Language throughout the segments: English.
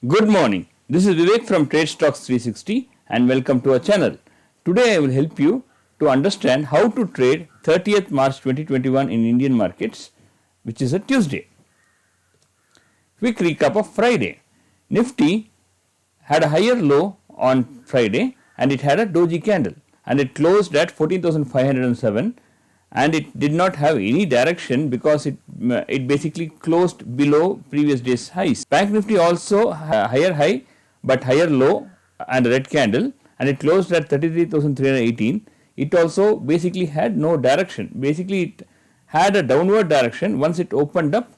Good morning. This is Vivek from Trade Stocks 360 and welcome to our channel. Today I will help you to understand how to trade 30th March 2021 in Indian markets, which is a Tuesday. Quick recap of Friday. Nifty had a higher low on Friday and it had a doji candle and it closed at 14,507 and it did not have any direction because it basically closed below previous day's highs. Bank Nifty also higher high but higher low and a red candle and it closed at 33,318. It also basically had no direction. Basically it had a downward direction once it opened up,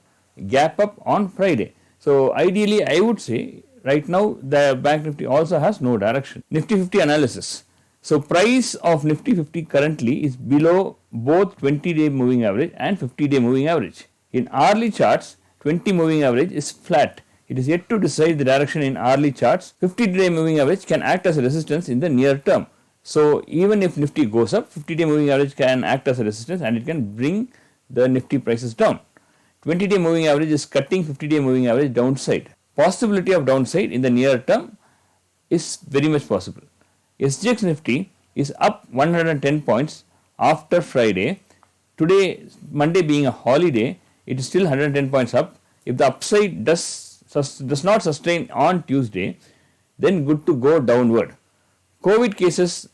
gap up on Friday. So ideally I would say right now the Bank Nifty also has no direction. Nifty 50 analysis. So price of Nifty 50 currently is below both 20-day moving average and 50-day moving average. In hourly charts, 20 moving average is flat. It is yet to decide the direction in hourly charts. 50-day moving average can act as a resistance in the near term. So even if Nifty goes up, 50-day moving average can act as a resistance and it can bring the Nifty prices down. 20-day moving average is cutting 50-day moving average downside. Possibility of downside in the near term is very much possible. SGX Nifty is up 110 points after Friday. Today, Monday being a holiday, it is still 110 points up. If the upside does not sustain on Tuesday, then good to go downward. COVID cases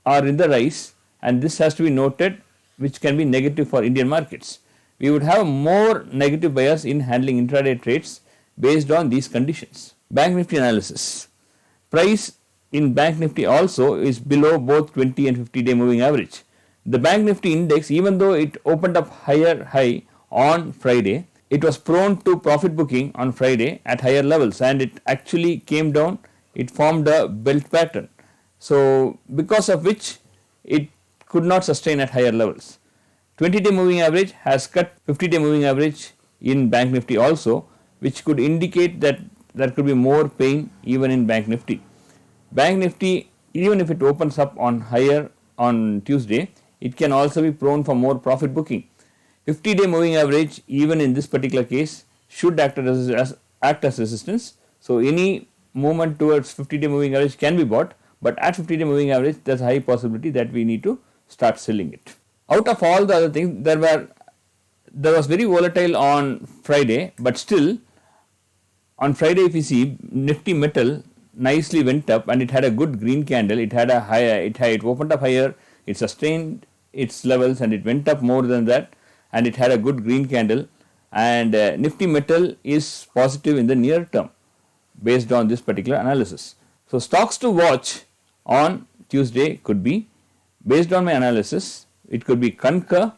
are in the rise and this has to be noted, which can be negative for Indian markets. We would have more negative bias in handling intraday trades based on these conditions. Bank Nifty analysis. Price in Bank Nifty also is below both 20 and 50-day moving average. The Bank Nifty index, even though it opened up high on Friday, it was prone to profit booking on Friday at higher levels and it actually came down, it formed a belt pattern. So because of which it could not sustain at higher levels. 20-day moving average has cut 50-day moving average in Bank Nifty also, which could indicate that there could be more pain even in Bank Nifty. Bank Nifty, even if it opens up on higher on Tuesday, it can also be prone for more profit booking. 50-day moving average, even in this particular case, should act as resistance. So any movement towards 50-day moving average can be bought, but at 50-day moving average, there's a high possibility that we need to start selling it. Out of all the other things, there was very volatile on Friday, but still on Friday, if you see Nifty Metal nicely went up and it had a good green candle. It had a higher, it opened up higher, it sustained its levels and it went up more than that and it had a good green candle, and Nifty Metal is positive in the near term based on this particular analysis. So stocks to watch on Tuesday could be, based on my analysis, it could be Concur,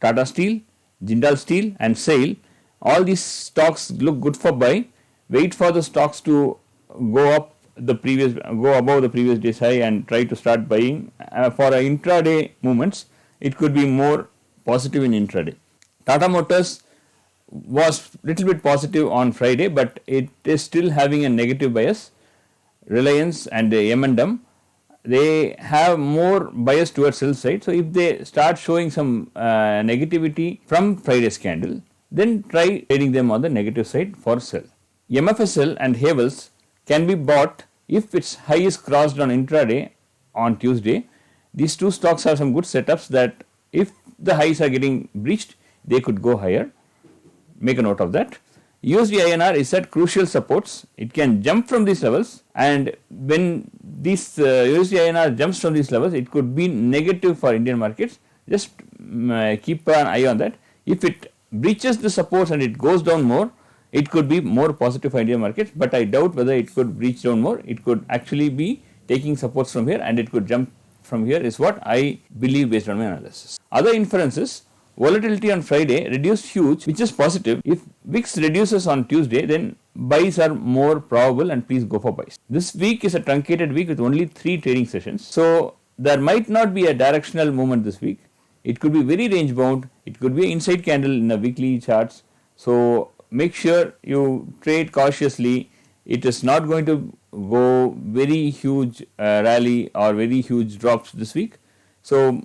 Tata Steel, Jindal Steel and SAIL. All these stocks look good for buy. Wait for the stocks to go above the previous day's high and try to start buying. For intraday movements, it could be more positive in intraday. Tata Motors was little bit positive on Friday, but it is still having a negative bias. Reliance and M&M, they have more bias towards sell side. So if they start showing some negativity from Friday's candle, then try trading them on the negative side for sell. MFSL and Havels can be bought if its high is crossed on intraday on Tuesday. These two stocks have some good setups that if the highs are getting breached, they could go higher. Make a note of that. USD INR is at crucial supports. It can jump from these levels, and when this USD INR jumps from these levels, it could be negative for Indian markets. Just keep an eye on that. If it breaches the supports and it goes down more, it could be more positive for Indian markets, but I doubt whether it could breach down more. It could actually be taking supports from here and it could jump from here is what I believe based on my analysis. Other inferences, volatility on Friday reduced huge, which is positive. If VIX reduces on Tuesday, then buys are more probable and please go for buys. This week is a truncated week with only 3 trading sessions. So there might not be a directional movement this week. It could be very range bound. It could be an inside candle in the weekly charts. So make sure you trade cautiously. It is not going to go very huge rally or very huge drops this week. So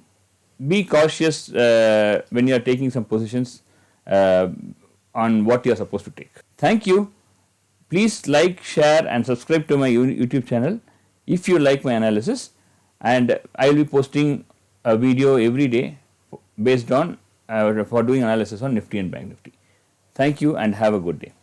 be cautious when you are taking some positions on what you are supposed to take. Thank you. Please like, share and subscribe to my YouTube channel if you like my analysis, and I will be posting a video every day based on for doing analysis on Nifty and Bank Nifty. Thank you and have a good day.